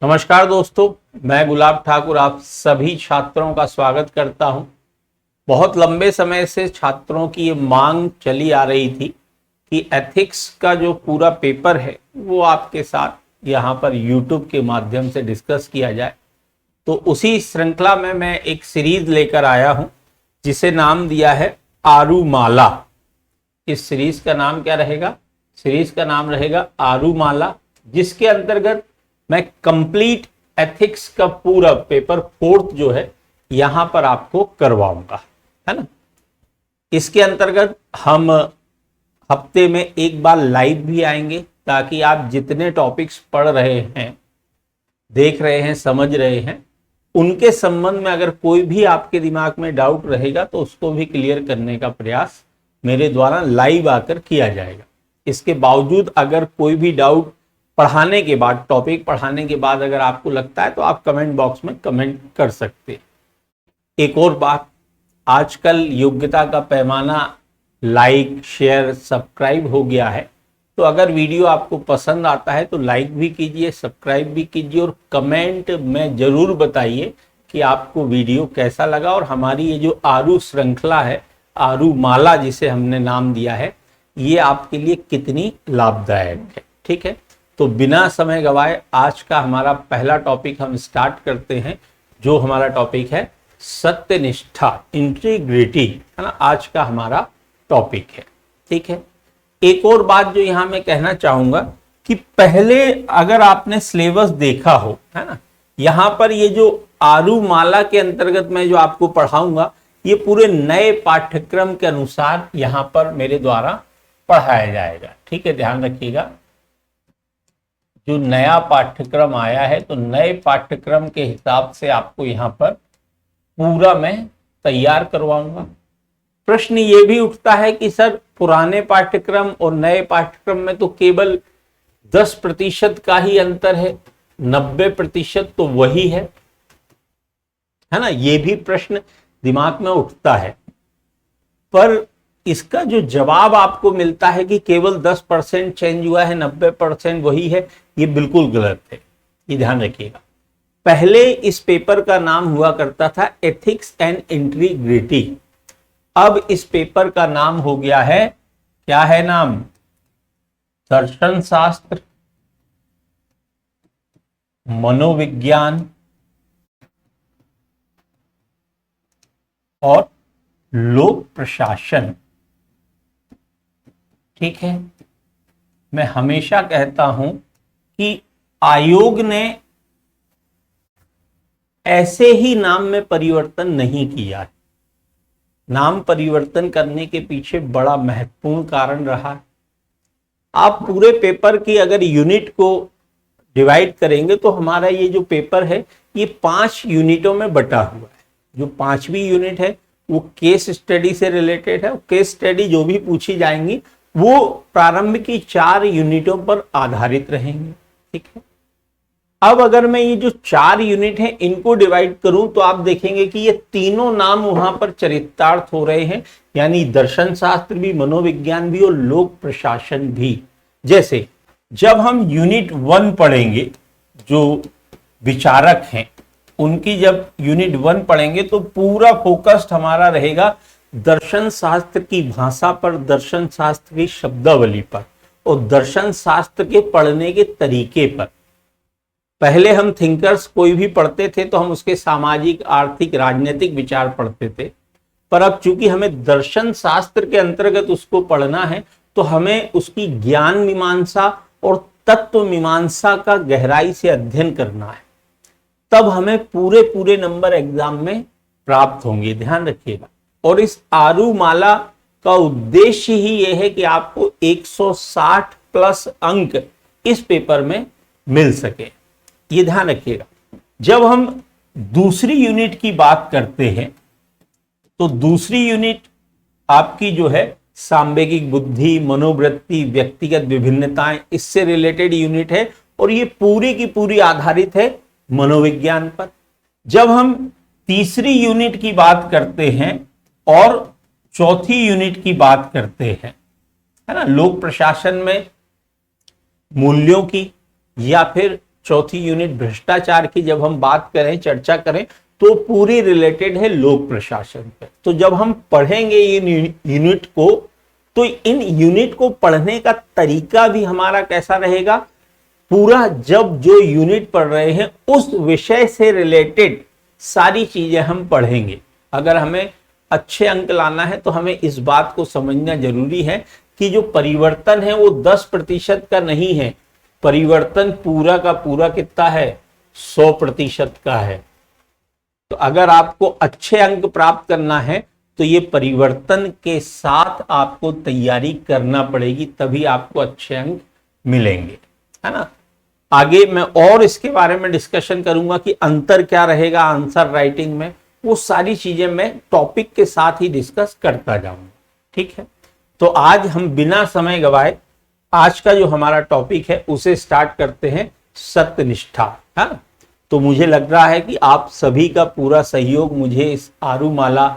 नमस्कार दोस्तों, मैं गुलाब ठाकुर आप सभी छात्रों का स्वागत करता हूं। बहुत लंबे समय से छात्रों की ये मांग चली आ रही थी कि एथिक्स का जो पूरा पेपर है वो आपके साथ यहाँ पर YouTube के माध्यम से डिस्कस किया जाए। तो उसी श्रृंखला में मैं एक सीरीज लेकर आया हूं जिसे नाम दिया है आरूमाला। इस सीरीज का नाम क्या रहेगा? सीरीज का नाम रहेगा आरूमाला, जिसके अंतर्गत मैं कंप्लीट एथिक्स का पूरा पेपर फोर्थ जो है यहां पर आपको करवाऊंगा, है ना। इसके अंतर्गत हम हफ्ते में एक बार लाइव भी आएंगे ताकि आप जितने टॉपिक्स पढ़ रहे हैं, देख रहे हैं, समझ रहे हैं, उनके संबंध में अगर कोई भी आपके दिमाग में डाउट रहेगा तो उसको भी क्लियर करने का प्रयास मेरे द्वारा लाइव आकर किया जाएगा। इसके बावजूद अगर कोई भी डाउट पढ़ाने के बाद, टॉपिक पढ़ाने के बाद अगर आपको लगता है तो आप कमेंट बॉक्स में कमेंट कर सकते हैं। एक और बात, आजकल योग्यता का पैमाना लाइक, शेयर, सब्सक्राइब हो गया है। तो अगर वीडियो आपको पसंद आता है तो लाइक भी कीजिए, सब्सक्राइब भी कीजिए और कमेंट में जरूर बताइए कि आपको वीडियो कैसा लगा और हमारी ये जो आरू श्रृंखला है, आरूमाला जिसे हमने नाम दिया है, ये आपके लिए कितनी लाभदायक है। ठीक है, तो बिना समय गवाए आज का हमारा पहला टॉपिक हम स्टार्ट करते हैं, जो हमारा टॉपिक है सत्यनिष्ठा, इंटीग्रिटी, है ना। आज का हमारा टॉपिक है। ठीक है, एक और बात जो यहां मैं कहना चाहूंगा कि पहले अगर आपने सिलेबस देखा हो, है ना, यहां पर ये जो आरूमाला के अंतर्गत मैं जो आपको पढ़ाऊंगा ये पूरे नए पाठ्यक्रम के अनुसार यहां पर मेरे द्वारा पढ़ाया जाएगा। ठीक है, ध्यान रखिएगा, जो नया पाठ्यक्रम आया है तो नए पाठ्यक्रम के हिसाब से आपको यहाँ पर पूरा मैं तैयार करवाऊंगा। प्रश्न ये भी उठता है कि सर पुराने पाठ्यक्रम और नए पाठ्यक्रम में तो केवल 10% का ही अंतर है, 90% तो वही है ना। ये भी प्रश्न दिमाग में उठता है, पर इसका जो जवाब आपको मिलता है कि केवल 10% चेंज हुआ है, 90% वही है, ये बिल्कुल गलत है। ये ध्यान रखिएगा। पहले इस पेपर का नाम हुआ करता था एथिक्स एंड इंटीग्रिटी। अब इस पेपर का नाम हो गया है, क्या है नाम? दर्शन शास्त्र, मनोविज्ञान और लोक प्रशासन। ठीक है, मैं हमेशा कहता हूं कि आयोग ने ऐसे ही नाम में परिवर्तन नहीं किया है। नाम परिवर्तन करने के पीछे बड़ा महत्वपूर्ण कारण रहा। आप पूरे पेपर की अगर यूनिट को डिवाइड करेंगे तो हमारा ये जो पेपर है ये 5 यूनिटों में बटा हुआ है। जो 5वीं यूनिट है वो केस स्टडी से रिलेटेड है। केस स्टडी जो भी पूछी जाएंगी वो प्रारंभ की 4 यूनिटों पर आधारित रहेंगे। ठीक है, अब अगर मैं ये जो 4 यूनिट हैं इनको डिवाइड करूं तो आप देखेंगे कि ये तीनों नाम वहां पर चरितार्थ हो रहे हैं, यानी दर्शन शास्त्र भी, मनोविज्ञान भी और लोक प्रशासन भी। जैसे जब हम यूनिट 1 पढ़ेंगे, जो विचारक हैं उनकी जब यूनिट 1 पढ़ेंगे तो पूरा फोकस्ड हमारा रहेगा दर्शन शास्त्र की भाषा पर, दर्शन शास्त्र की शब्दावली पर और दर्शन शास्त्र के पढ़ने के तरीके पर। पहले हम थिंकर्स कोई भी पढ़ते थे तो हम उसके सामाजिक, आर्थिक, राजनीतिक विचार पढ़ते थे, पर अब चूंकि हमें दर्शन शास्त्र के अंतर्गत उसको पढ़ना है तो हमें उसकी ज्ञान मीमांसा और तत्व मीमांसा का गहराई से अध्ययन करना है, तब हमें पूरे पूरे नंबर एग्जाम में प्राप्त होंगे। ध्यान रखिएगा। और इस आरूमाला का उद्देश्य ही यह है कि आपको 160 प्लस अंक इस पेपर में मिल सके। ये ध्यान रखिएगा। जब हम दूसरी यूनिट की बात करते हैं तो दूसरी यूनिट आपकी जो है सांवेगिक बुद्धि, मनोवृत्ति, व्यक्तिगत विभिन्नताएं, इससे रिलेटेड यूनिट है और ये पूरी की पूरी आधारित है मनोविज्ञान पर। जब हम तीसरी यूनिट की बात करते हैं और चौथी यूनिट की बात करते हैं, है ना, लोक प्रशासन में मूल्यों की या फिर चौथी यूनिट भ्रष्टाचार की जब हम बात करें, चर्चा करें, तो पूरी रिलेटेड है लोक प्रशासन पे। तो जब हम पढ़ेंगे इन यूनिट को, तो इन यूनिट को पढ़ने का तरीका भी हमारा कैसा रहेगा, पूरा जब जो यूनिट पढ़ रहे हैं उस विषय से रिलेटेड सारी चीजें हम पढ़ेंगे। अगर हमें अच्छे अंक लाना है तो हमें इस बात को समझना जरूरी है कि जो परिवर्तन है वो 10% का नहीं है, परिवर्तन पूरा का पूरा कितना है, 100% का है। तो अगर आपको अच्छे अंक प्राप्त करना है तो ये परिवर्तन के साथ आपको तैयारी करना पड़ेगी, तभी आपको अच्छे अंक मिलेंगे, है ना। आगे मैं और इसके बारे में डिस्कशन करूंगा कि अंतर क्या रहेगा आंसर राइटिंग में, वो सारी चीजें मैं टॉपिक के साथ ही डिस्कस करता जाऊंगा, ठीक है। तो आज हम बिना समय गवाए आज का जो हमारा टॉपिक है उसे स्टार्ट करते हैं, सत्यनिष्ठा, है। तो मुझे लग रहा है कि आप सभी का पूरा सहयोग मुझे इस आरुमाला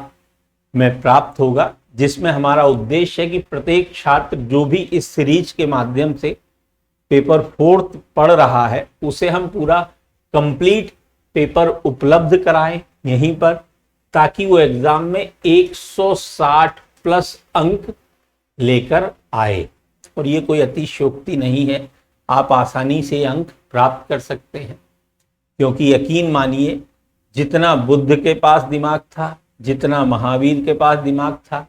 में प्राप्त होगा, जिसमें हमारा उद्देश्य है कि प्रत्येक छात्र जो भी इस सीरीज के माध्यम से पेपर 4 पढ़ रहा है उसे हम पूरा कंप्लीट पेपर उपलब्ध कराएं यहीं पर, ताकि वो एग्जाम में 160 प्लस अंक लेकर आए। और ये कोई अतिशयोक्ति नहीं है, आप आसानी से अंक प्राप्त कर सकते हैं, क्योंकि यकीन मानिए जितना बुद्ध के पास दिमाग था, जितना महावीर के पास दिमाग था,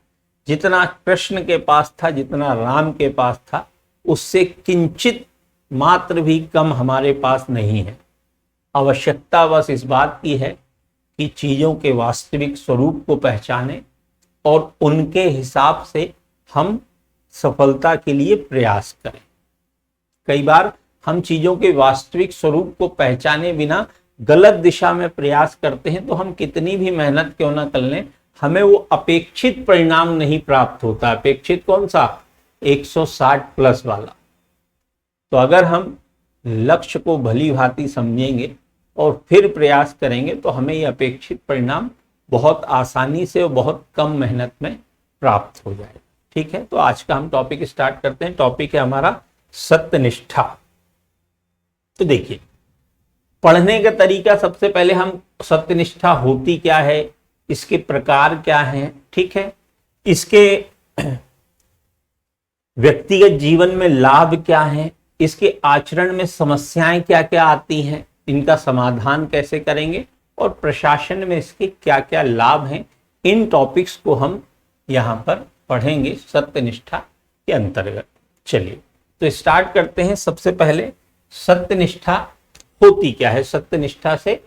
जितना कृष्ण के पास था, जितना राम के पास था, उससे किंचित मात्र भी कम हमारे पास नहीं है। आवश्यकता बस इस बात की है कि चीज़ों के वास्तविक स्वरूप को पहचानें और उनके हिसाब से हम सफलता के लिए प्रयास करें। कई बार हम चीज़ों के वास्तविक स्वरूप को पहचाने बिना गलत दिशा में प्रयास करते हैं, तो हम कितनी भी मेहनत क्यों ना कर लें, हमें वो अपेक्षित परिणाम नहीं प्राप्त होता। अपेक्षित कौन सा, 160 प्लस वाला। तो अगर हम लक्ष्य को भली भांति समझेंगे और फिर प्रयास करेंगे तो हमें ये अपेक्षित परिणाम बहुत आसानी से और बहुत कम मेहनत में प्राप्त हो जाएगा, ठीक है। तो आज का हम टॉपिक स्टार्ट करते हैं। टॉपिक है हमारा सत्यनिष्ठा। तो देखिए, पढ़ने का तरीका, सबसे पहले हम सत्यनिष्ठा होती क्या है, इसके प्रकार क्या हैं, ठीक है, इसके व्यक्तिगत जीवन में लाभ क्या है, इसके आचरण में समस्याएं क्या क्या आती हैं, इनका समाधान कैसे करेंगे, और प्रशासन में इसके क्या क्या लाभ हैं, इन टॉपिक्स को हम यहाँ पर पढ़ेंगे सत्यनिष्ठा के अंतर्गत। चलिए तो स्टार्ट करते हैं। सबसे पहले सत्यनिष्ठा होती क्या है, सत्यनिष्ठा से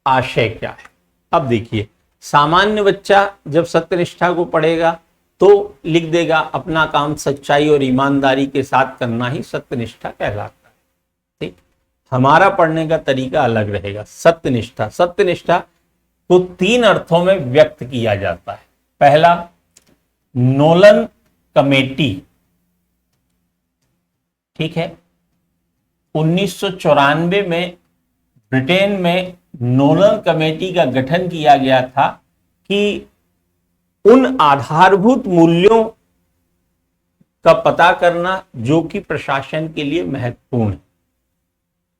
आशय क्या है। अब देखिए, सामान्य बच्चा जब सत्यनिष्ठा को पढ़ेगा तो लिख देगा अपना काम सच्चाई और ईमानदारी के साथ करना ही सत्यनिष्ठा कहलाता है, ठीक। हमारा पढ़ने का तरीका अलग रहेगा। सत्यनिष्ठा, सत्यनिष्ठा को 3 अर्थों में व्यक्त किया जाता है। पहला, नोलन कमेटी, ठीक है, 1994 में ब्रिटेन में नोलन कमेटी का गठन किया गया था कि उन आधारभूत मूल्यों का पता करना जो कि प्रशासन के लिए महत्वपूर्ण है,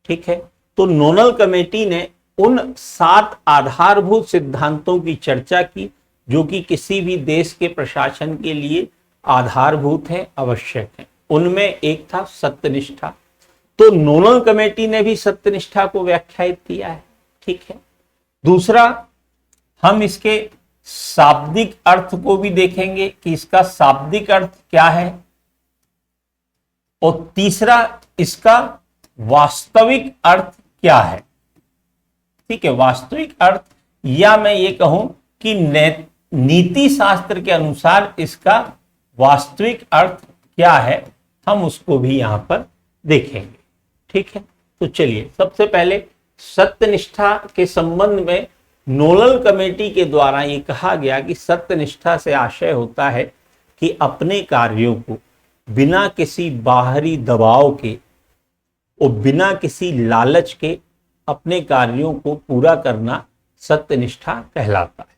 ठीक है। तो नोलन कमेटी ने उन 7 आधारभूत सिद्धांतों की चर्चा की जो कि किसी भी देश के प्रशासन के लिए आधारभूत है, आवश्यक है। उनमें एक था सत्यनिष्ठा। तो नोलन कमेटी ने भी सत्यनिष्ठा को व्याख्यायित किया है, ठीक है। दूसरा, हम इसके शाब्दिक अर्थ को भी देखेंगे कि इसका शाब्दिक अर्थ क्या है, और तीसरा, इसका वास्तविक अर्थ क्या है, ठीक है। वास्तविक अर्थ, या मैं ये कहूं कि नीति शास्त्र के अनुसार इसका वास्तविक अर्थ क्या है, हम उसको भी यहां पर देखेंगे, ठीक है। तो चलिए, सबसे पहले सत्यनिष्ठा के संबंध में नोलन कमेटी के द्वारा ये कहा गया कि सत्यनिष्ठा से आशय होता है कि अपने कार्यों को बिना किसी बाहरी दबाव के और बिना किसी लालच के अपने कार्यों को पूरा करना सत्यनिष्ठा कहलाता है।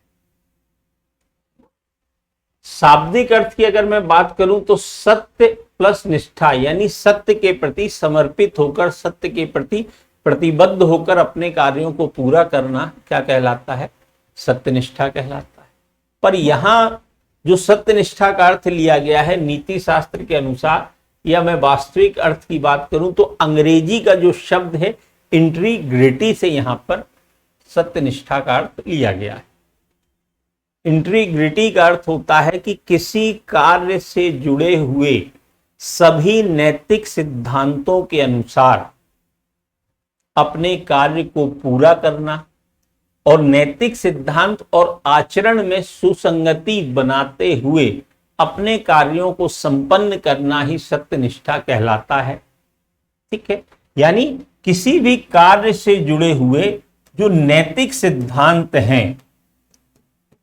शाब्दिक अर्थ की अगर मैं बात करूं तो सत्य प्लस निष्ठा, यानी सत्य के प्रति समर्पित होकर, सत्य के प्रति प्रतिबद्ध होकर अपने कार्यों को पूरा करना क्या कहलाता है? सत्यनिष्ठा कहलाता है। पर यहां जो सत्यनिष्ठा का अर्थ लिया गया है नीति शास्त्र के अनुसार, या मैं वास्तविक अर्थ की बात करूं तो अंग्रेजी का जो शब्द है इंटीग्रिटी से यहां पर सत्यनिष्ठा का अर्थ लिया गया है। इंटीग्रिटी का अर्थ होता है कि किसी कार्य से जुड़े हुए सभी नैतिक सिद्धांतों के अनुसार अपने कार्य को पूरा करना और नैतिक सिद्धांत और आचरण में सुसंगति बनाते हुए अपने कार्यों को संपन्न करना ही सत्यनिष्ठा कहलाता है। ठीक है, यानी किसी भी कार्य से जुड़े हुए जो नैतिक सिद्धांत हैं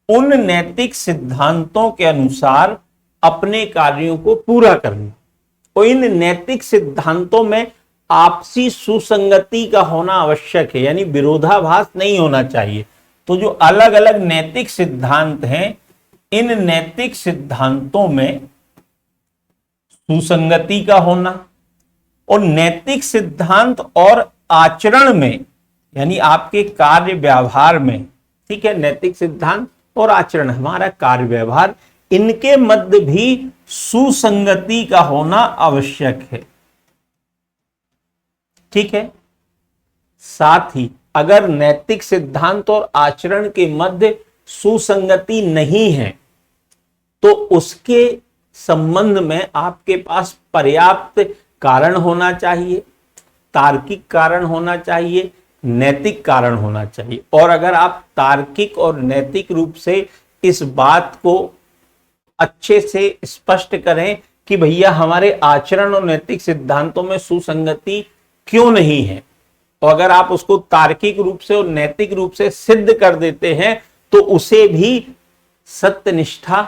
उन नैतिक सिद्धांतों के अनुसार अपने कार्यों को पूरा करना, और इन नैतिक सिद्धांतों में आपसी सुसंगति का होना आवश्यक है, यानी विरोधाभास नहीं होना चाहिए। तो जो अलग अलग नैतिक सिद्धांत हैं इन नैतिक सिद्धांतों में सुसंगति का होना और नैतिक सिद्धांत और आचरण में, यानी आपके कार्य व्यवहार में, ठीक है, नैतिक सिद्धांत और आचरण हमारा कार्य व्यवहार, इनके मध्य भी सुसंगति का होना आवश्यक है। ठीक है, साथ ही अगर नैतिक सिद्धांत और आचरण के मध्य सुसंगति नहीं है तो उसके संबंध में आपके पास पर्याप्त कारण होना चाहिए, तार्किक कारण होना चाहिए, नैतिक कारण होना चाहिए। और अगर आप तार्किक और नैतिक रूप से इस बात को अच्छे से स्पष्ट करें कि भैया हमारे आचरण और नैतिक सिद्धांतों में सुसंगति क्यों नहीं है, तो अगर आप उसको तार्किक रूप से और नैतिक रूप से सिद्ध कर देते हैं तो उसे भी सत्यनिष्ठा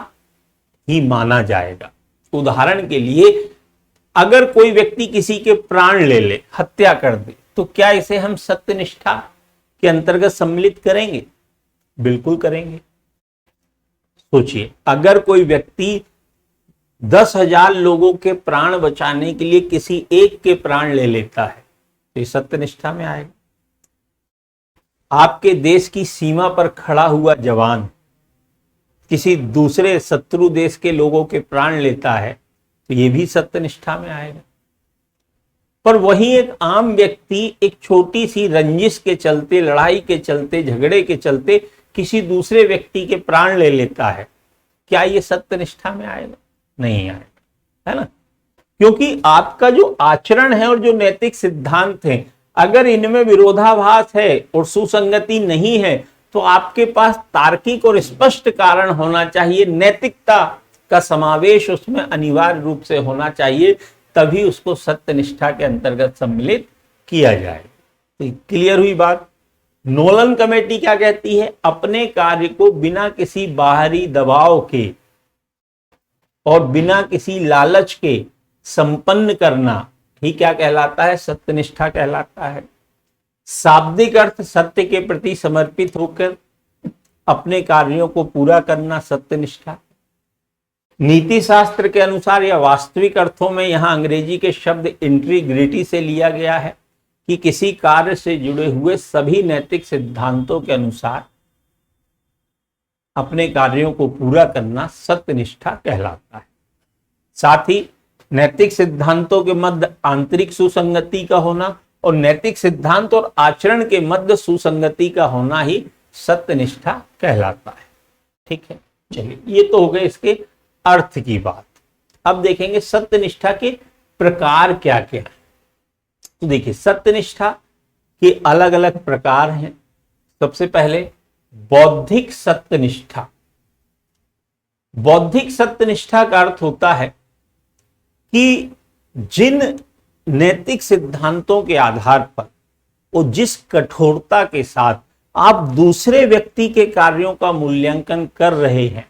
ही माना जाएगा। उदाहरण के लिए अगर कोई व्यक्ति किसी के प्राण ले ले, हत्या कर दे, तो क्या इसे हम सत्यनिष्ठा के अंतर्गत सम्मिलित करेंगे? बिल्कुल करेंगे। सोचिए, अगर कोई व्यक्ति 10,000 लोगों के प्राण बचाने के लिए किसी एक के प्राण ले लेता है तो ये सत्यनिष्ठा में आएगा। आपके देश की सीमा पर खड़ा हुआ जवान किसी दूसरे शत्रु देश के लोगों के प्राण लेता है तो ये भी सत्यनिष्ठा में आएगा। पर वही एक आम व्यक्ति एक छोटी सी रंजिश के चलते, लड़ाई के चलते, झगड़े के चलते किसी दूसरे व्यक्ति के प्राण ले लेता है, क्या ये सत्यनिष्ठा में आएगा? नहीं आएगा, है ना? क्योंकि आपका जो आचरण है और जो नैतिक सिद्धांत है, अगर इनमें विरोधाभास है और सुसंगति नहीं है तो आपके पास तार्किक और स्पष्ट कारण होना चाहिए, नैतिकता का समावेश उसमें अनिवार्य रूप से होना चाहिए, तभी उसको सत्यनिष्ठा के अंतर्गत सम्मिलित किया जाए। तो क्लियर हुई बात? नोलन कमेटी क्या कहती है? अपने कार्य को बिना किसी बाहरी दबाव के और बिना किसी लालच के संपन्न करना ही क्या कहलाता है? सत्यनिष्ठा कहलाता है। शाब्दिक अर्थ सत्य के प्रति समर्पित होकर अपने कार्यों को पूरा करना सत्यनिष्ठा। नीति शास्त्र के अनुसार या वास्तविक अर्थों में यहां अंग्रेजी के शब्द इंटीग्रिटी से लिया गया है कि किसी कार्य से जुड़े हुए सभी नैतिक सिद्धांतों के अनुसार अपने कार्यों को पूरा करना सत्यनिष्ठा कहलाता है। साथ ही नैतिक सिद्धांतों के मध्य आंतरिक सुसंगति का होना और नैतिक सिद्धांत और आचरण के मध्य सुसंगति का होना ही सत्यनिष्ठा कहलाता है। ठीक है, चलिए ये तो हो गए इसके अर्थ की बात। अब देखेंगे सत्यनिष्ठा के प्रकार क्या क्या है। तो देखिए, सत्यनिष्ठा के अलग अलग प्रकार हैं। सबसे पहले बौद्धिक सत्यनिष्ठा। बौद्धिक सत्यनिष्ठा का अर्थ होता है कि जिन नैतिक सिद्धांतों के आधार पर और जिस कठोरता के साथ आप दूसरे व्यक्ति के कार्यों का मूल्यांकन कर रहे हैं,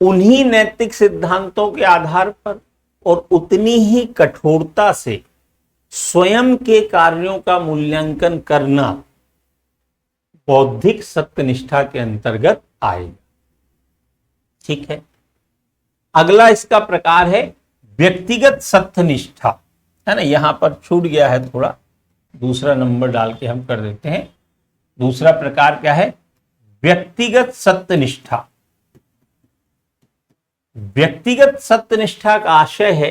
उन्हीं नैतिक सिद्धांतों के आधार पर और उतनी ही कठोरता से स्वयं के कार्यों का मूल्यांकन करना बौद्धिक सत्यनिष्ठा के अंतर्गत आएगा। ठीक है, अगला इसका प्रकार है व्यक्तिगत सत्यनिष्ठा, है ना? यहां पर छूट गया है थोड़ा, दूसरा नंबर डाल के हम कर देते हैं। दूसरा प्रकार क्या है? व्यक्तिगत सत्यनिष्ठा। व्यक्तिगत सत्यनिष्ठा का आशय है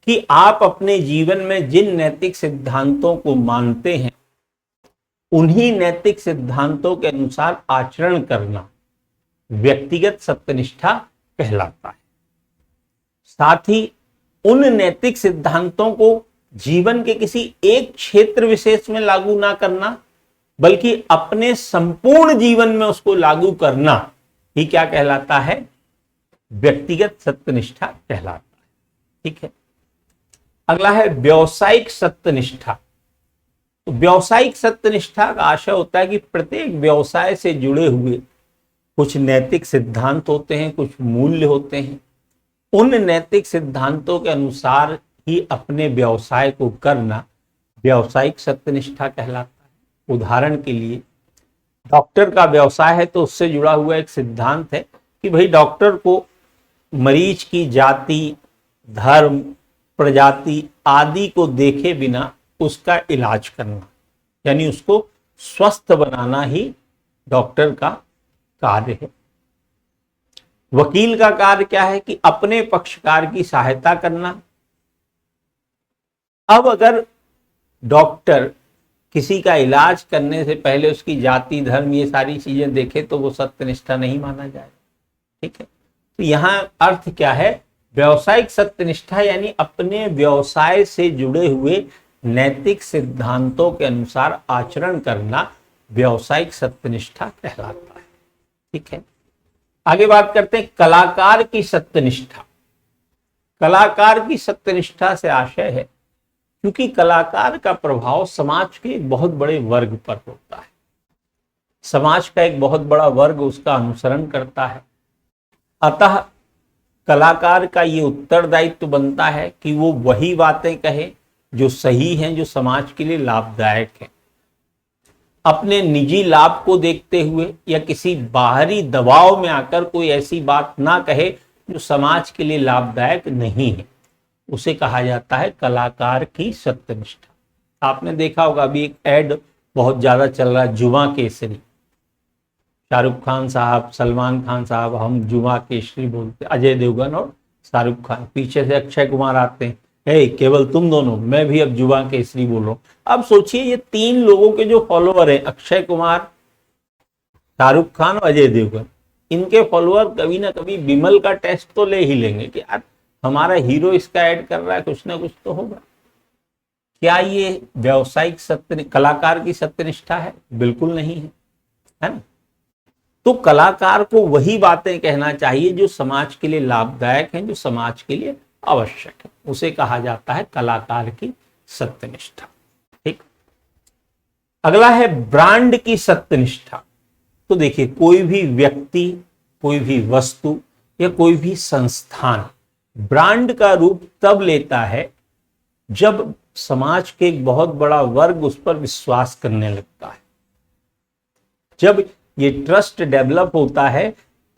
कि आप अपने जीवन में जिन नैतिक सिद्धांतों को मानते हैं उन्हीं नैतिक सिद्धांतों के अनुसार आचरण करना व्यक्तिगत सत्यनिष्ठा कहलाता है। साथ ही उन नैतिक सिद्धांतों को जीवन के किसी एक क्षेत्र विशेष में लागू ना करना बल्कि अपने संपूर्ण जीवन में उसको लागू करना ही क्या कहलाता है? व्यक्तिगत सत्यनिष्ठा कहलाता है। ठीक है। अगला है व्यावसायिक सत्यनिष्ठा। तो व्यावसायिक सत्यनिष्ठा का आशय होता है कि प्रत्येक व्यवसाय से जुड़े हुए कुछ नैतिक सिद्धांत होते हैं, कुछ मूल्य होते हैं। उन नैतिक सिद्धांतों के अनुसार ही अपने व्यवसाय को करना व्यावसायिक सत्यनिष्ठा कहलाता है। उदाहरण के लिए डॉक्टर का व्यवसाय है तो उससे जुड़ा हुआ एक सिद्धांत है कि भाई डॉक्टर को मरीज की जाति, धर्म, प्रजाति आदि को देखे बिना उसका इलाज करना, यानी उसको स्वस्थ बनाना ही डॉक्टर का कार्य है। वकील का कार्य क्या है? कि अपने पक्षकार की सहायता करना। अब अगर डॉक्टर किसी का इलाज करने से पहले उसकी जाति, धर्म, ये सारी चीजें देखे तो वो सत्यनिष्ठा नहीं माना जाएगा। ठीक है। तो यहां अर्थ क्या है? व्यावसायिक सत्यनिष्ठा यानी अपने व्यवसाय से जुड़े हुए नैतिक सिद्धांतों के अनुसार आचरण करना व्यावसायिक सत्यनिष्ठा कहलाता है। ठीक है। आगे बात करते हैं कलाकार की सत्यनिष्ठा। कलाकार की सत्यनिष्ठा से आशय है क्योंकि कलाकार का प्रभाव समाज के एक बहुत बड़े वर्ग पर होता है। समाज का एक बहुत बड़ा वर्ग उसका अनुसरण करता है। अतः कलाकार का ये उत्तरदायित्व बनता है कि वो वही बातें कहे जो सही हैं, जो समाज के लिए लाभदायक है। अपने निजी लाभ को देखते हुए या किसी बाहरी दबाव में आकर कोई ऐसी बात ना कहे जो समाज के लिए लाभदायक नहीं है। उसे कहा जाता है कलाकार की सत्यनिष्ठा। आपने देखा होगा अभी एक ऐड बहुत ज्यादा चल रहा है, जुमा केसरी। शाहरुख खान साहब, सलमान खान साहब, हम जुमा केसरी बोलते, अजय देवगन और शाहरुख खान, पीछे से अक्षय कुमार आते हैं, हे केवल तुम दोनों, मैं भी अब जुमा केसरी बोल रहा हूं। अब सोचिए ये तीन लोगों के जो फॉलोअर हैं, अक्षय कुमार, शाहरुख खान और अजय देवगन, इनके फॉलोअर कभी ना कभी विमल का टेस्ट तो ले ही लेंगे कि यार हमारा हीरो इसका ऐड कर रहा है, कुछ ना कुछ तो होगा। क्या ये व्यावसायिक सत्य, कलाकार की सत्यनिष्ठा है? बिल्कुल नहीं है ना। तो कलाकार को वही बातें कहना चाहिए जो समाज के लिए लाभदायक हैं, जो समाज के लिए आवश्यक है। उसे कहा जाता है कलाकार की सत्यनिष्ठा। ठीक। अगला है ब्रांड की सत्यनिष्ठा। तो देखिए कोई भी व्यक्ति, कोई भी वस्तु या कोई भी संस्थान ब्रांड का रूप तब लेता है जब समाज के एक बहुत बड़ा वर्ग उस पर विश्वास करने लगता है। जब ये ट्रस्ट डेवलप होता है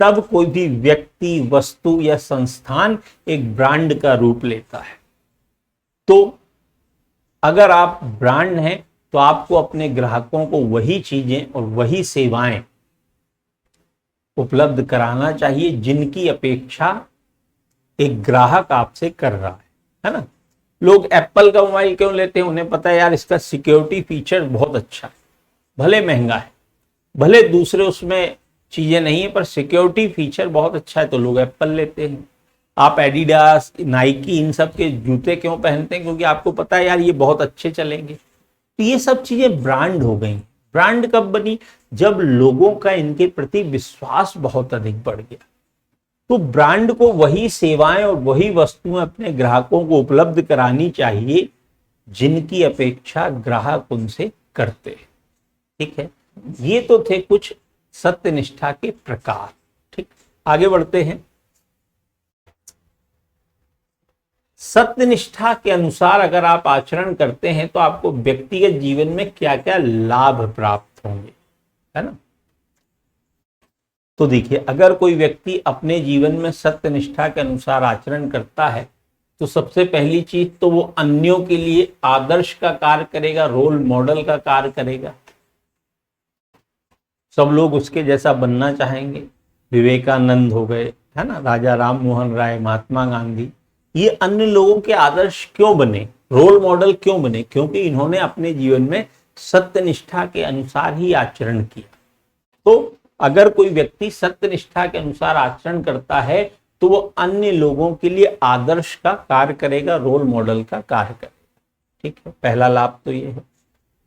तब कोई भी व्यक्ति, वस्तु या संस्थान एक ब्रांड का रूप लेता है। तो अगर आप ब्रांड हैं तो आपको अपने ग्राहकों को वही चीजें और वही सेवाएं उपलब्ध कराना चाहिए जिनकी अपेक्षा एक ग्राहक आपसे कर रहा है ना। लोग एप्पल का मोबाइल क्यों लेते हैं? उन्हें पता है यार इसका सिक्योरिटी फीचर बहुत अच्छा है, भले महंगा है, भले दूसरे उसमें चीजें नहीं है, पर सिक्योरिटी फीचर बहुत अच्छा है तो लोग एप्पल लेते हैं। आप एडिडास, नाइकी, इन सब के जूते क्यों पहनते हैं? क्योंकि आपको पता है यार ये बहुत अच्छे चलेंगे। तो ये सब चीजें ब्रांड हो गई। ब्रांड कब बनी? जब लोगों का इनके प्रति विश्वास बहुत अधिक बढ़ गया। तो ब्रांड को वही सेवाएं और वही वस्तुएं अपने ग्राहकों को उपलब्ध करानी चाहिए जिनकी अपेक्षा ग्राहक उनसे करते हैं। ठीक है। ये तो थे कुछ सत्यनिष्ठा के प्रकार। ठीक, आगे बढ़ते हैं। सत्यनिष्ठा के अनुसार अगर आप आचरण करते हैं तो आपको व्यक्तिगत जीवन में क्या क्या लाभ प्राप्त होंगे, है ना। तो देखिए अगर कोई व्यक्ति अपने जीवन में सत्यनिष्ठा के अनुसार आचरण करता है तो सबसे पहली चीज तो वो अन्यों के लिए आदर्श का कार्य करेगा, रोल मॉडल का कार्य करेगा। सब लोग उसके जैसा बनना चाहेंगे। विवेकानंद हो गए, है ना, राजा राम मोहन राय, महात्मा गांधी, ये अन्य लोगों के आदर्श क्यों बने, रोल मॉडल क्यों बने? क्योंकि इन्होंने अपने जीवन में सत्यनिष्ठा के अनुसार ही आचरण किया। तो अगर कोई व्यक्ति सत्यनिष्ठा के अनुसार आचरण करता है तो वो अन्य लोगों के लिए आदर्श का कार्य करेगा, रोल मॉडल का कार्य करेगा। ठीक है, पहला लाभ तो ये है।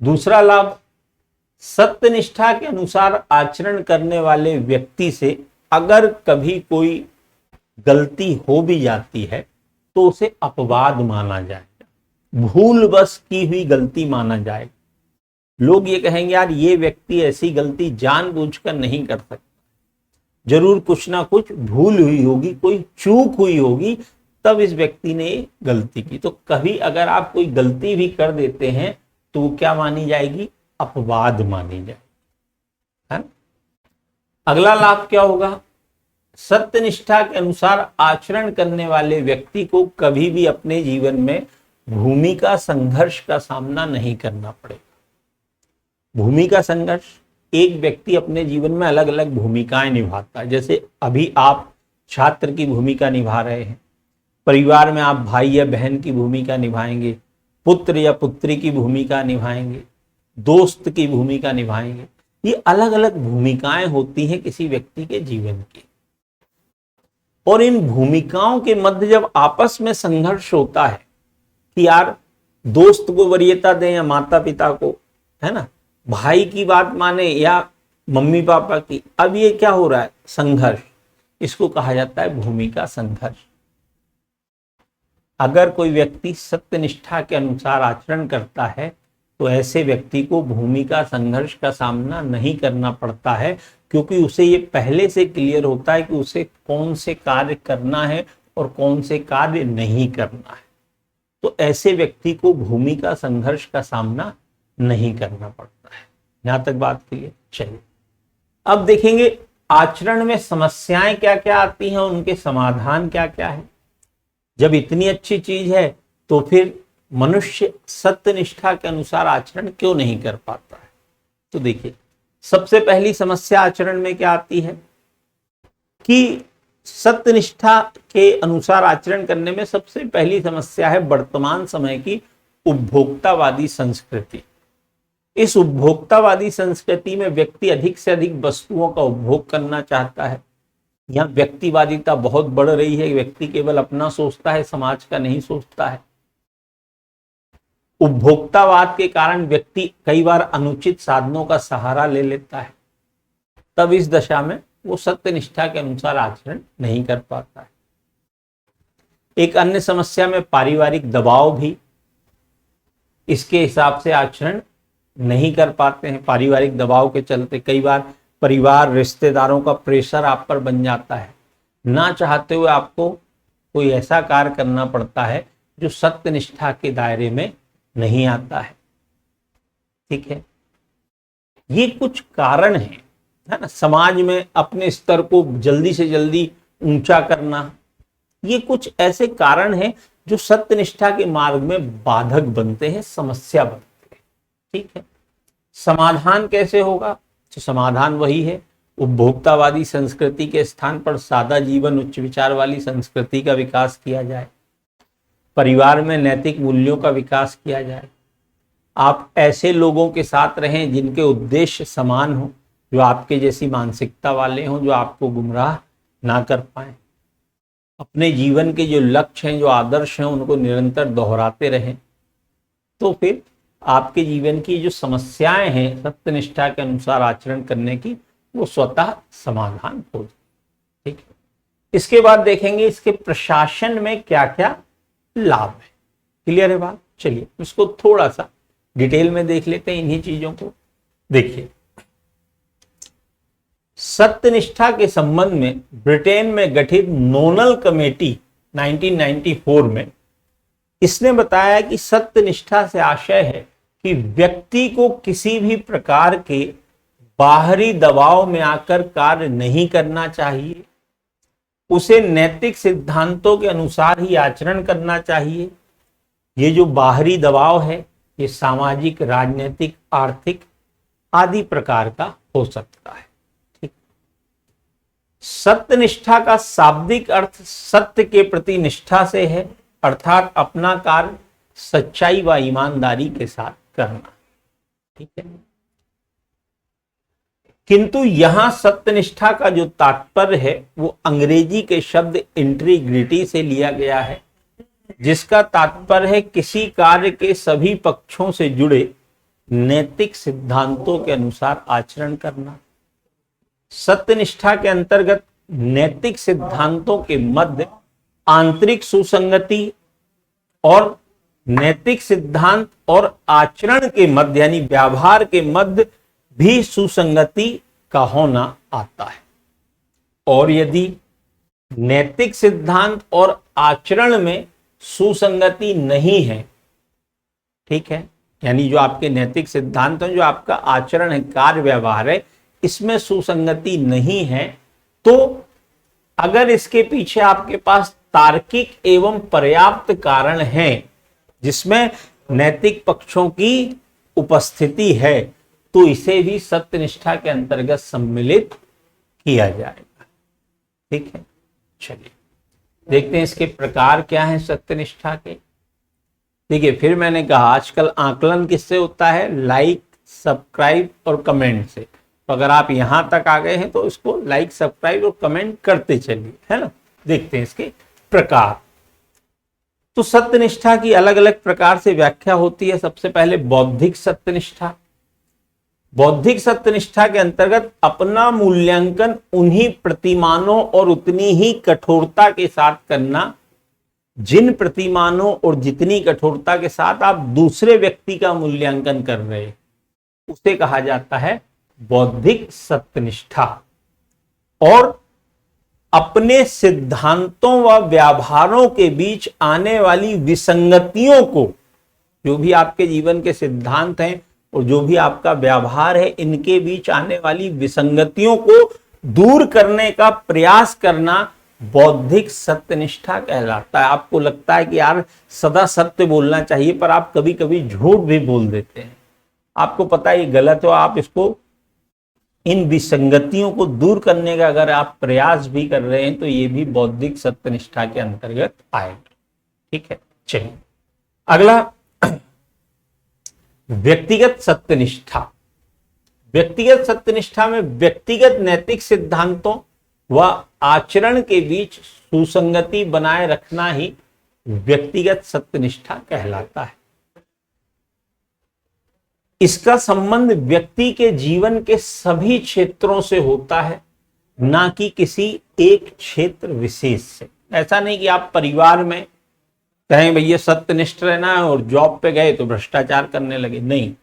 दूसरा लाभ, सत्यनिष्ठा के अनुसार आचरण करने वाले व्यक्ति से अगर कभी कोई गलती हो भी जाती है तो उसे अपवाद माना जाएगा, भूलवश की हुई गलती माना जाएगा। लोग ये कहेंगे यार ये व्यक्ति ऐसी गलती जानबूझकर नहीं कर सकता, जरूर कुछ ना कुछ भूल हुई होगी, कोई चूक हुई होगी, तब इस व्यक्ति ने गलती की। तो कभी अगर आप कोई गलती भी कर देते हैं तो वो क्या मानी जाएगी? अपवाद मानी जाएगी, है? अगला लाभ क्या होगा? सत्यनिष्ठा के अनुसार आचरण करने वाले व्यक्ति को कभी भी अपने जीवन में भूमिका संघर्ष का सामना नहीं करना पड़ेगा। भूमिका संघर्ष, एक व्यक्ति अपने जीवन में अलग अलग भूमिकाएं निभाता है। जैसे अभी आप छात्र की भूमिका निभा रहे हैं, परिवार में आप भाई या बहन की भूमिका निभाएंगे, पुत्र या पुत्री की भूमिका निभाएंगे, दोस्त की भूमिका निभाएंगे। ये अलग अलग भूमिकाएं होती हैं किसी व्यक्ति के जीवन की। और इन भूमिकाओं के मध्य जब आपस में संघर्ष होता है कि यार दोस्त को वरीयता दें या माता पिता को, है ना, भाई की बात माने या मम्मी पापा की, अब ये क्या हो रहा है? संघर्ष। इसको कहा जाता है भूमिका संघर्ष। अगर कोई व्यक्ति सत्यनिष्ठा के अनुसार आचरण करता है तो ऐसे व्यक्ति को भूमिका संघर्ष का सामना नहीं करना पड़ता है, क्योंकि उसे ये पहले से क्लियर होता है कि उसे कौन से कार्य करना है और कौन से कार्य नहीं करना है। तो ऐसे व्यक्ति को भूमिका संघर्ष का सामना नहीं करना पड़ता है। यहां तक बात क्लियर? चलिए अब देखेंगे आचरण में समस्याएं क्या क्या आती हैं, उनके समाधान क्या क्या है। जब इतनी अच्छी चीज है तो फिर मनुष्य सत्यनिष्ठा के अनुसार आचरण क्यों नहीं कर पाता है? तो देखिए, सबसे पहली समस्या आचरण में क्या आती है कि सत्यनिष्ठा के अनुसार आचरण करने में सबसे पहली समस्या है वर्तमान समय की उपभोक्तावादी संस्कृति। इस उपभोक्तावादी संस्कृति में व्यक्ति अधिक से अधिक वस्तुओं का उपभोग करना चाहता है। यहाँ व्यक्तिवादिता बहुत बढ़ रही है, व्यक्ति केवल अपना सोचता है, समाज का नहीं सोचता है। उपभोक्तावाद के कारण व्यक्ति कई बार अनुचित साधनों का सहारा ले लेता है, तब इस दशा में वो सत्यनिष्ठा के अनुसार आचरण नहीं कर पाता है। एक अन्य समस्या में पारिवारिक दबाव भी इसके हिसाब से आचरण नहीं कर पाते हैं। पारिवारिक दबाव के चलते कई बार परिवार रिश्तेदारों का प्रेशर आप पर बन जाता है, ना चाहते हुए आपको कोई ऐसा कार्य करना पड़ता है जो सत्यनिष्ठा के दायरे में नहीं आता है। ठीक है, ये कुछ कारण हैं, है ना। समाज में अपने स्तर को जल्दी से जल्दी ऊंचा करना, ये कुछ ऐसे कारण हैं जो सत्यनिष्ठा के मार्ग में बाधक बनते हैं, समस्या बनते हैं। ठीक है, समाधान कैसे होगा? तो समाधान वही है, उपभोक्तावादी संस्कृति के स्थान पर सादा जीवन, उच्च विचार वाली संस्कृति का विकास किया जाए। परिवार में नैतिक मूल्यों का विकास किया जाए। आप ऐसे लोगों के साथ रहें जिनके उद्देश्य समान हो, जो आपके जैसी मानसिकता वाले हों, जो आपको गुमराह ना कर पाए। अपने जीवन के जो लक्ष्य हैं, जो आदर्श हैं, उनको निरंतर दोहराते रहें। तो फिर आपके जीवन की जो समस्याएं हैं सत्यनिष्ठा के अनुसार आचरण करने की, वो स्वतः समाधान हो जाए। ठीक है, इसके बाद देखेंगे इसके प्रशासन में क्या क्या लाभ है। क्लियर है बात? चलिए इसको थोड़ा सा डिटेल में देख लेते हैं इन्हीं चीजों को। देखिए, सत्यनिष्ठा के संबंध में ब्रिटेन में गठित नोनल कमेटी 1994 में इसने बताया कि सत्यनिष्ठा से आशय है कि व्यक्ति को किसी भी प्रकार के बाहरी दबाव में आकर कार्य नहीं करना चाहिए। उसे नैतिक सिद्धांतों के अनुसार ही आचरण करना चाहिए। ये जो बाहरी दबाव है ये सामाजिक, राजनीतिक, आर्थिक आदि प्रकार का हो सकता है। ठीक। सत्यनिष्ठा का शाब्दिक अर्थ सत्य के प्रति निष्ठा से है, अर्थात अपना कार्य सच्चाई व ईमानदारी के साथ करना। ठीक है। किंतु यहां सत्यनिष्ठा का जो तात्पर्य है वो अंग्रेजी के शब्द इंटीग्रिटी से लिया गया है, जिसका तात्पर्य है किसी कार्य के सभी पक्षों से जुड़े नैतिक सिद्धांतों के अनुसार आचरण करना। सत्यनिष्ठा के अंतर्गत नैतिक सिद्धांतों के मध्य आंतरिक सुसंगति और नैतिक सिद्धांत और आचरण के मध्य यानी व्यवहार के मध्य भी सुसंगति का होना आता है। और यदि नैतिक सिद्धांत और आचरण में सुसंगति नहीं है, ठीक है, यानी जो आपके नैतिक सिद्धांत हैं, जो आपका आचरण है, कार्य व्यवहार है, इसमें सुसंगति नहीं है, तो अगर इसके पीछे आपके पास तार्किक एवं पर्याप्त कारण हैं जिसमें नैतिक पक्षों की उपस्थिति है, तो इसे भी सत्यनिष्ठा के अंतर्गत सम्मिलित किया जाएगा। ठीक है, चलिए देखते हैं इसके प्रकार क्या हैं सत्यनिष्ठा के। देखिए, फिर मैंने कहा आजकल आकलन किससे होता है? लाइक, सब्सक्राइब और कमेंट से। तो अगर आप यहां तक आ गए हैं तो इसको लाइक, सब्सक्राइब और कमेंट करते चलिए, है ना। देखते हैं इसके प्रकार। तो सत्यनिष्ठा की अलग अलग प्रकार से व्याख्या होती है। सबसे पहले बौद्धिक सत्यनिष्ठा। बौद्धिक सत्यनिष्ठा के अंतर्गत अपना मूल्यांकन उन्हीं प्रतिमानों और उतनी ही कठोरता के साथ करना जिन प्रतिमानों और जितनी कठोरता के साथ आप दूसरे व्यक्ति का मूल्यांकन कर रहे हैं, उसे कहा जाता है बौद्धिक सत्यनिष्ठा। और अपने सिद्धांतों व व्यवहारों के बीच आने वाली विसंगतियों को, जो भी आपके जीवन के सिद्धांत हैं और जो भी आपका व्यवहार है, इनके बीच आने वाली विसंगतियों को दूर करने का प्रयास करना बौद्धिक सत्यनिष्ठा कहलाता है। आपको लगता है कि यार सदा सत्य बोलना चाहिए, पर आप कभी कभी झूठ भी बोल देते हैं, आपको पता है ये गलत हो, आप इसको, इन विसंगतियों को दूर करने का अगर आप प्रयास भी कर रहे हैं तो ये भी बौद्धिक सत्यनिष्ठा के अंतर्गत आएगा। ठीक है, चलिए अगला व्यक्तिगत सत्यनिष्ठा। व्यक्तिगत सत्यनिष्ठा में व्यक्तिगत नैतिक सिद्धांतों व आचरण के बीच सुसंगति बनाए रखना ही व्यक्तिगत सत्यनिष्ठा कहलाता है। इसका संबंध व्यक्ति के जीवन के सभी क्षेत्रों से होता है, ना कि किसी एक क्षेत्र विशेष से। ऐसा नहीं कि आप परिवार में कहें भैया सत्यनिष्ठ रहना है और जॉब पे गए तो भ्रष्टाचार करने लगे, नहीं।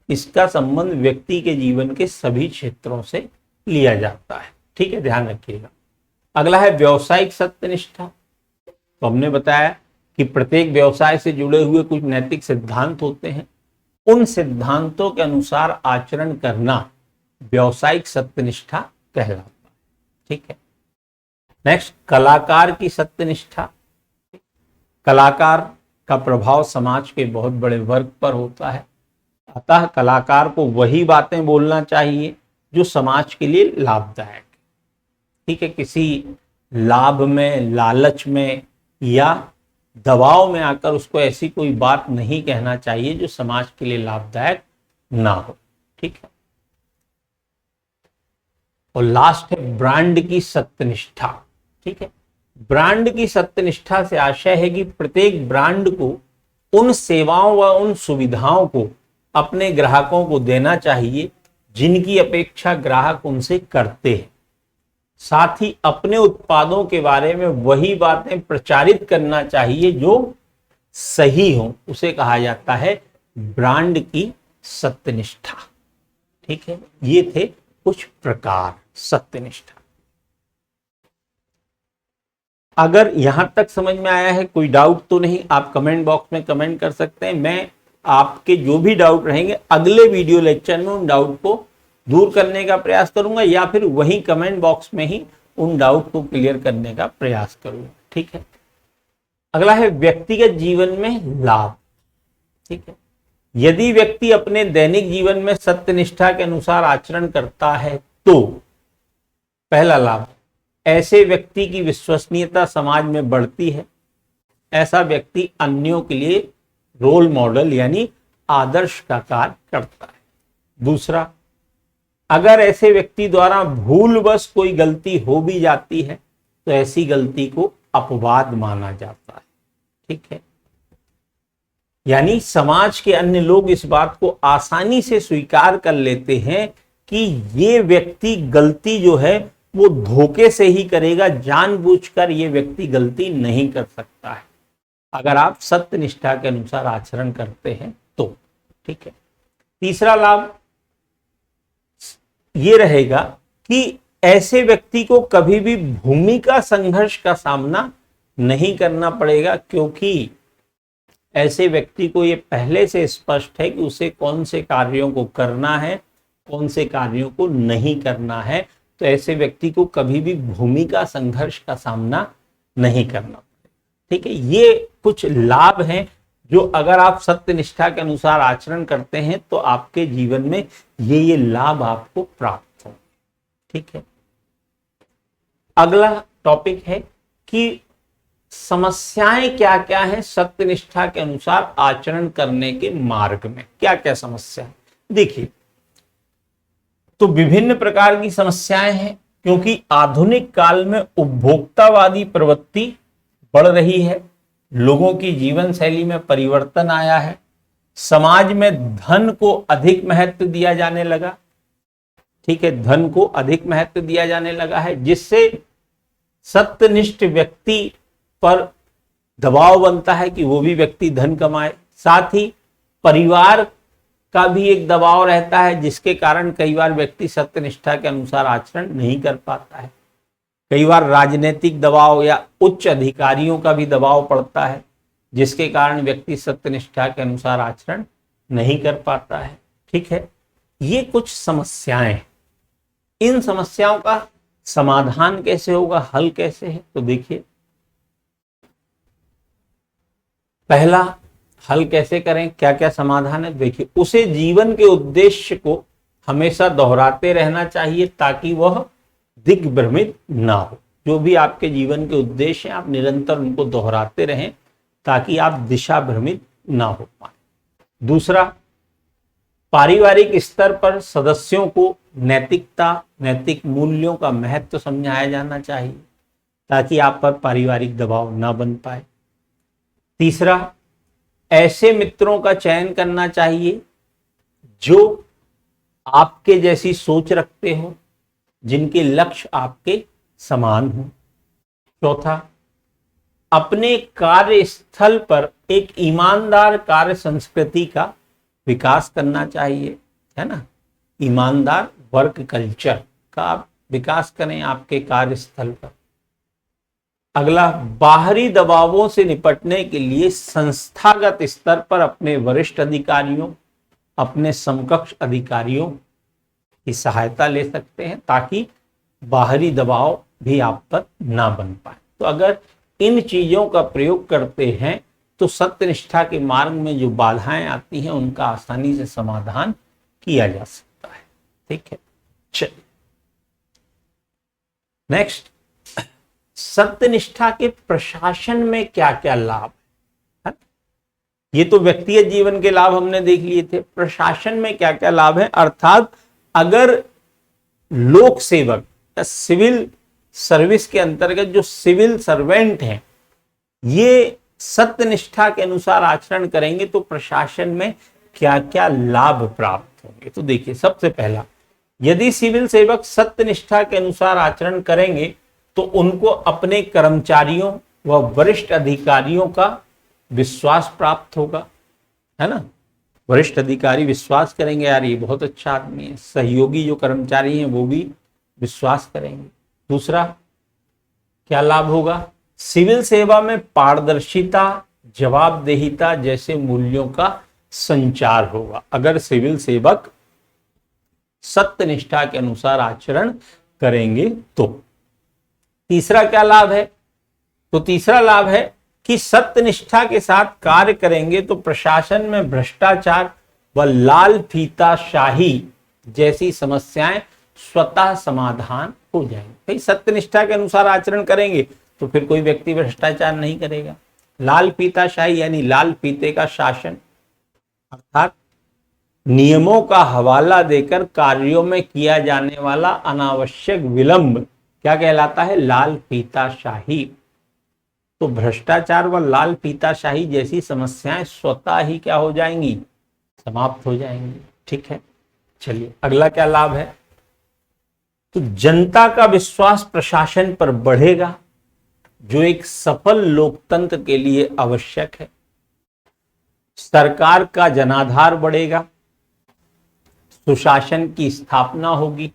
इसका संबंध व्यक्ति के जीवन के सभी क्षेत्रों से लिया जाता है। ठीक है, ध्यान रखिएगा। अगला है व्यवसायिक सत्यनिष्ठा। तो हमने बताया कि प्रत्येक व्यवसाय से जुड़े हुए कुछ नैतिक सिद्धांत होते हैं, उन सिद्धांतों के अनुसार आचरण करना व्यवसायिक सत्यनिष्ठा कहलाता है। ठीक है, नेक्स्ट कलाकार की सत्यनिष्ठा। कलाकार का प्रभाव समाज के बहुत बड़े वर्ग पर होता है, अतः कलाकार को वही बातें बोलना चाहिए जो समाज के लिए लाभदायक। ठीक है, किसी लाभ में, लालच में या दबाव में आकर उसको ऐसी कोई बात नहीं कहना चाहिए जो समाज के लिए लाभदायक ना हो। ठीक है, और लास्ट है ब्रांड की सत्यनिष्ठा। ठीक है, ब्रांड की सत्यनिष्ठा से आशय है कि प्रत्येक ब्रांड को उन सेवाओं व उन सुविधाओं को अपने ग्राहकों को देना चाहिए जिनकी अपेक्षा ग्राहक उनसे करते हैं। साथ ही अपने उत्पादों के बारे में वही बातें प्रचारित करना चाहिए जो सही हो, उसे कहा जाता है ब्रांड की सत्यनिष्ठा। ठीक है, ये थे कुछ प्रकार सत्यनिष्ठा। अगर यहां तक समझ में आया है, कोई डाउट तो नहीं, आप कमेंट बॉक्स में कमेंट कर सकते हैं। मैं आपके जो भी डाउट रहेंगे अगले वीडियो लेक्चर में उन डाउट को दूर करने का प्रयास करूंगा, या फिर वही कमेंट बॉक्स में ही उन डाउट को क्लियर करने का प्रयास करूंगा। ठीक है, अगला है व्यक्तिगत जीवन में लाभ। ठीक है, यदि व्यक्ति अपने दैनिक जीवन में सत्यनिष्ठा के अनुसार आचरण करता है तो पहला लाभ, ऐसे व्यक्ति की विश्वसनीयता समाज में बढ़ती है। ऐसा व्यक्ति अन्यों के लिए रोल मॉडल यानी आदर्श का कार्य करता है। दूसरा, अगर ऐसे व्यक्ति द्वारा भूलवश कोई गलती हो भी जाती है तो ऐसी गलती को अपवाद माना जाता है। ठीक है, यानी समाज के अन्य लोग इस बात को आसानी से स्वीकार कर लेते हैं कि ये व्यक्ति गलती जो है वो धोखे से ही करेगा, जानबूझकर ये व्यक्ति गलती नहीं कर सकता है अगर आप सत्यनिष्ठा के अनुसार आचरण करते हैं तो। ठीक है, तीसरा लाभ ये रहेगा कि ऐसे व्यक्ति को कभी भी भूमिका संघर्ष का सामना नहीं करना पड़ेगा, क्योंकि ऐसे व्यक्ति को ये पहले से स्पष्ट है कि उसे कौन से कार्यों को करना है, कौन से कार्यों को नहीं करना है। तो ऐसे व्यक्ति को कभी भी भूमिका संघर्ष का सामना नहीं करना पड़ेगा। ठीक है, ये कुछ लाभ हैं जो अगर आप सत्यनिष्ठा के अनुसार आचरण करते हैं तो आपके जीवन में ये लाभ आपको प्राप्त होंगे। ठीक है, अगला टॉपिक है कि समस्याएं क्या क्या हैं सत्यनिष्ठा के अनुसार आचरण करने के मार्ग में, क्या क्या समस्या है। देखिए, तो विभिन्न प्रकार की समस्याएं हैं, क्योंकि आधुनिक काल में उपभोक्तावादी प्रवृत्ति बढ़ रही है, लोगों की जीवन शैली में परिवर्तन आया है, समाज में धन को अधिक महत्व दिया जाने लगा। ठीक है, धन को अधिक महत्व दिया जाने लगा है, जिससे सत्यनिष्ठ व्यक्ति पर दबाव बनता है कि वो भी व्यक्ति धन कमाए। साथ ही परिवार का भी एक दबाव रहता है, जिसके कारण कई बार व्यक्ति सत्यनिष्ठा के अनुसार आचरण नहीं कर पाता है। कई बार राजनीतिक दबाव या उच्च अधिकारियों का भी दबाव पड़ता है, जिसके कारण व्यक्ति सत्यनिष्ठा के अनुसार आचरण नहीं कर पाता है। ठीक है, ये कुछ समस्याएं हैं। इन समस्याओं का समाधान कैसे होगा, हल कैसे है, तो देखिए, पहला हल कैसे करें, क्या क्या समाधान है। देखिए, उसे जीवन के उद्देश्य को हमेशा दोहराते रहना चाहिए ताकि वह दिग्भ्रमित ना हो। जो भी आपके जीवन के उद्देश्य हैं आप निरंतर उनको दोहराते रहें ताकि आप दिशा भ्रमित ना हो पाए। दूसरा, पारिवारिक स्तर पर सदस्यों को नैतिकता, नैतिक मूल्यों का महत्व समझाया जाना चाहिए ताकि आप पर पारिवारिक दबाव ना बन पाए। तीसरा, ऐसे मित्रों का चयन करना चाहिए जो आपके जैसी सोच रखते हो, जिनके लक्ष्य आपके समान हो। चौथा, अपने कार्यस्थल पर एक ईमानदार कार्य संस्कृति का विकास करना चाहिए, है ना। ईमानदार वर्क कल्चर का आप विकास करें आपके कार्यस्थल पर। अगला, बाहरी दबावों से निपटने के लिए संस्थागत स्तर पर अपने वरिष्ठ अधिकारियों, अपने समकक्ष अधिकारियों की सहायता ले सकते हैं ताकि बाहरी दबाव भी आप पर ना बन पाए। तो अगर इन चीजों का प्रयोग करते हैं तो सत्यनिष्ठा के मार्ग में जो बाधाएं आती हैं उनका आसानी से समाधान किया जा सकता है। ठीक है, चलिए नेक्स्ट, सत्यनिष्ठा के प्रशासन में क्या क्या लाभ है। ये तो व्यक्तिगत जीवन के लाभ हमने देख लिए थे, प्रशासन में क्या क्या लाभ है। अर्थात अगर लोक सेवक या सिविल सर्विस के अंतर्गत जो सिविल सर्वेंट हैं ये सत्यनिष्ठा के अनुसार आचरण करेंगे तो प्रशासन में क्या क्या लाभ प्राप्त होंगे। तो देखिए, सबसे पहला, यदि सिविल सेवक सत्यनिष्ठा के अनुसार आचरण करेंगे तो उनको अपने कर्मचारियों व वरिष्ठ अधिकारियों का विश्वास प्राप्त होगा, है ना। वरिष्ठ अधिकारी विश्वास करेंगे, यार ये बहुत अच्छा आदमी है। सहयोगी जो कर्मचारी हैं वो भी विश्वास करेंगे। दूसरा क्या लाभ होगा, सिविल सेवा में पारदर्शिता, जवाबदेहिता जैसे मूल्यों का संचार होगा अगर सिविल सेवक सत्यनिष्ठा के अनुसार आचरण करेंगे तो। तीसरा क्या लाभ है? तो तीसरा लाभ है कि सत्यनिष्ठा के साथ कार्य करेंगे तो प्रशासन में भ्रष्टाचार व लाल फीताशाही जैसी समस्याएं स्वतः समाधान हो जाएंगी। भाई सत्यनिष्ठा के अनुसार आचरण करेंगे तो फिर कोई व्यक्ति भ्रष्टाचार नहीं करेगा। लाल फीताशाही यानी लाल फीते का शासन, अर्थात नियमों का हवाला देकर कार्यों में किया जाने वाला अनावश्यक विलंब क्या कहलाता है? लाल फीताशाही। तो भ्रष्टाचार व लाल फीताशाही जैसी समस्याएं स्वतः ही क्या हो जाएंगी? समाप्त हो जाएंगी। ठीक है, चलिए अगला क्या लाभ है? तो जनता का विश्वास प्रशासन पर बढ़ेगा, जो एक सफल लोकतंत्र के लिए आवश्यक है। सरकार का जनाधार बढ़ेगा, सुशासन की स्थापना होगी।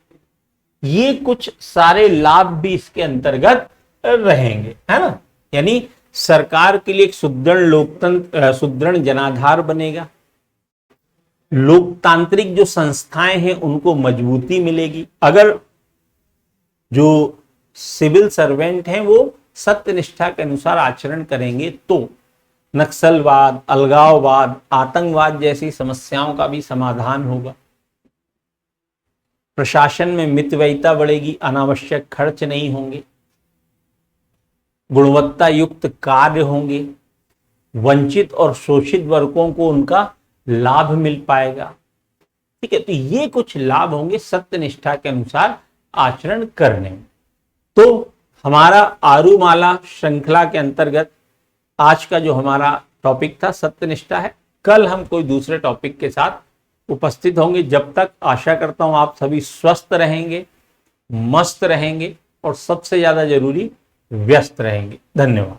ये कुछ सारे लाभ भी इसके अंतर्गत रहेंगे, है ना। यानी सरकार के लिए एक सुदृढ़ लोकतंत्र, सुदृढ़ जनाधार बनेगा। लोकतांत्रिक जो संस्थाएं हैं उनको मजबूती मिलेगी। अगर जो सिविल सर्वेंट हैं वो सत्यनिष्ठा के अनुसार आचरण करेंगे तो नक्सलवाद, अलगाववाद, आतंकवाद जैसी समस्याओं का भी समाधान होगा। प्रशासन में मितव्ययिता बढ़ेगी, अनावश्यक खर्च नहीं होंगे, गुणवत्ता युक्त कार्य होंगे, वंचित और शोषित वर्गों को उनका लाभ मिल पाएगा। ठीक है, तो ये कुछ लाभ होंगे सत्यनिष्ठा के अनुसार आचरण करने में। तो हमारा आरुमाला श्रृंखला के अंतर्गत आज का जो हमारा टॉपिक था सत्यनिष्ठा है। कल हम कोई दूसरे टॉपिक के साथ उपस्थित होंगे। जब तक आशा करता हूं आप सभी स्वस्थ रहेंगे, मस्त रहेंगे और सबसे ज्यादा जरूरी व्यस्त रहेंगे। धन्यवाद।